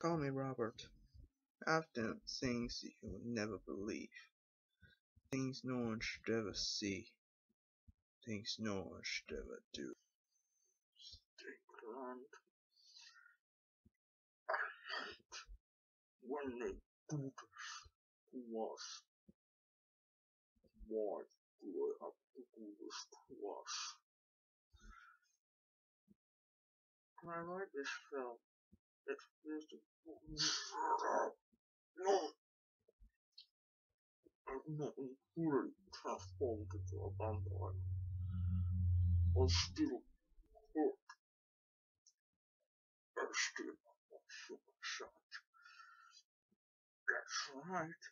Call me Robert. I've done things you would never believe. Things no one should ever see. Things no one should ever do. And when they do this to us, why do they have to do this to us? And I like this film. It's basically no, I'm not fully transformed into a vampire. I'm still hurt. I'm still not super sad. That's right.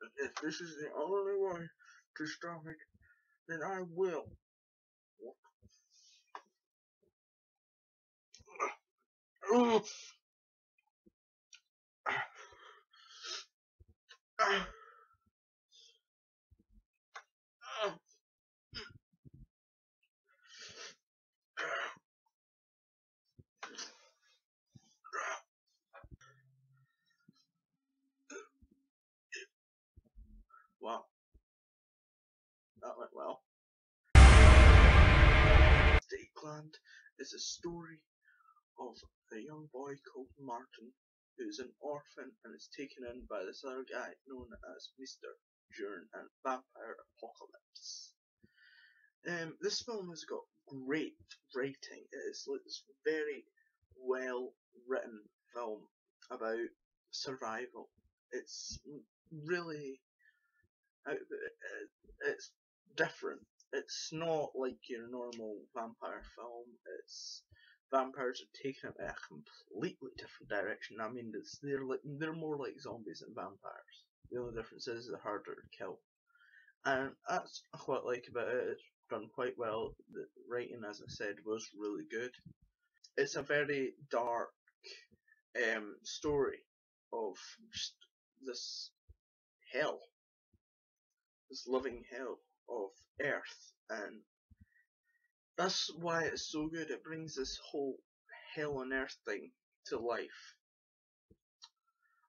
And if this is the only way to stop it, then I will. Wow, that went well. Stakeland is a story of a young boy called Martin, who is an orphan and is taken in by this other guy known as Mr. during a vampire apocalypse. This film has got great writing. It is like this very well written film about survival. It's really it's different. It's not like your normal vampire film. It's vampires are taken it in a completely different direction. I mean, they're more like zombies than vampires. The only difference is they're harder to kill, and that's what I like about it. It's done quite well. The writing, as I said, was really good. It's a very dark story of just this hell, this living hell of Earth, and that's why it's so good. It brings this whole hell on Earth thing to life.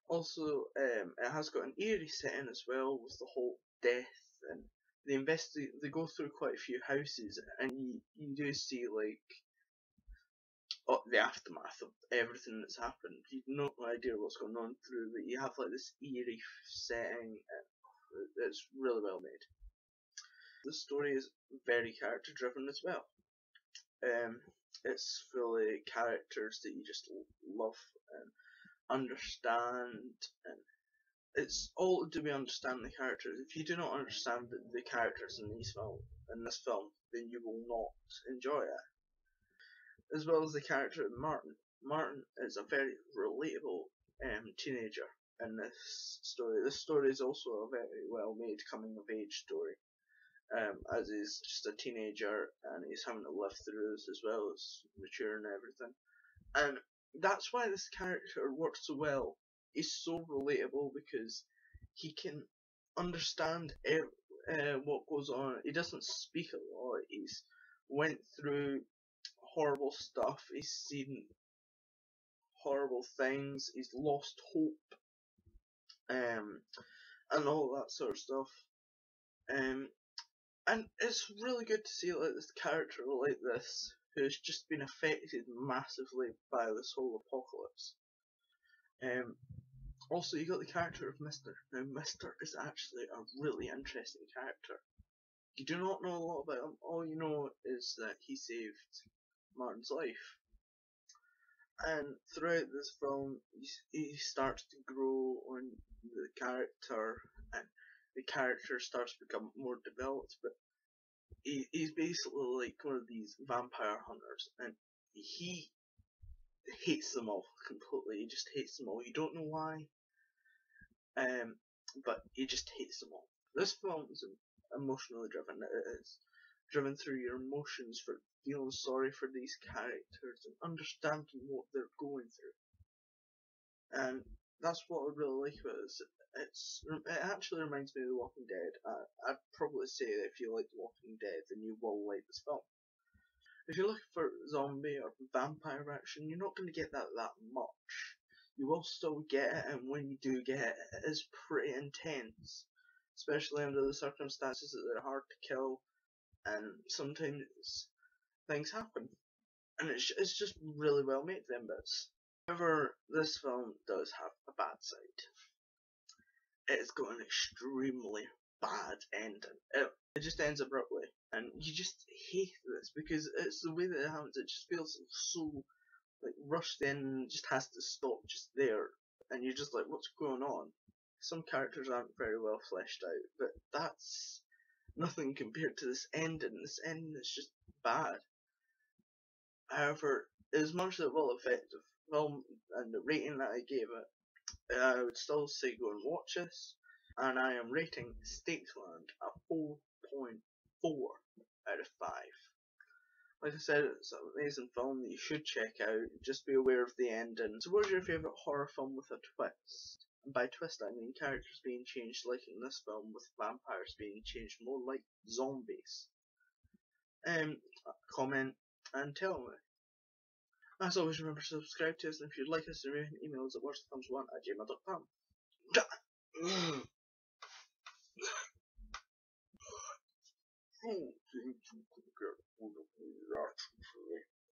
Also, it has got an eerie setting as well, with the whole death, and they go through quite a few houses, and you do see like the aftermath of everything that's happened. You've no idea what's going on through, but you have like this eerie setting. It's really well made. The story is very character driven as well. It's fully characters that you just love and understand, and it's all do we understand the characters. If you do not understand the characters in this film, then you will not enjoy it. As well as the character of Martin. Martin is a very relatable teenager in this story. This story is also a very well made coming of age story. As he's just a teenager and he's having to live through this as well as mature and everything. And that's why this character works so well. He's so relatable because he can understand what goes on. He doesn't speak a lot. He's went through horrible stuff. He's seen horrible things. He's lost hope, and all that sort of stuff. And it's really good to see like this character like this, who's just been affected massively by this whole apocalypse. Also, you got the character of Mister. Now, Mister is actually a really interesting character. You do not know a lot about him. All you know is that he saved Martin's life. And throughout this film, he starts to grow on the character, and the character starts to become more developed. But he's basically like one of these vampire hunters, and he hates them all completely. He just hates them all. You don't know why, but he just hates them all. This film is emotionally driven. It is driven through your emotions, for feeling sorry for these characters and understanding what they're going through. And that's what I really like about this. It actually reminds me of The Walking Dead. I'd probably say that if you like The Walking Dead, then you will like this film. if you're looking for zombie or vampire action, you're not going to get that much. You will still get it, and when you do get it, it is pretty intense, especially under the circumstances that they're hard to kill, and sometimes things happen, and it's just really well made, them bits. However, this film does have a bad side. It's got an extremely bad ending. It just ends abruptly, and you just hate this because it's the way that it happens. It just feels so like rushed in, just has to stop just there, and you're just like, what's going on? Some characters aren't very well fleshed out, but that's nothing compared to this ending. This ending is just bad. However, as much as it will affect the film and the rating that I gave it, I would still say go and watch this, and I am rating Stakeland a 4.4 out of 5. Like I said, it's an amazing film that you should check out. Just be aware of the ending. So what's your favourite horror film with a twist? And by twist I mean characters being changed like in this film, with vampires being changed more like zombies. Comment and tell me. As always, remember to subscribe to us, and if you'd like us to email us at worstfilms1@gmail.com.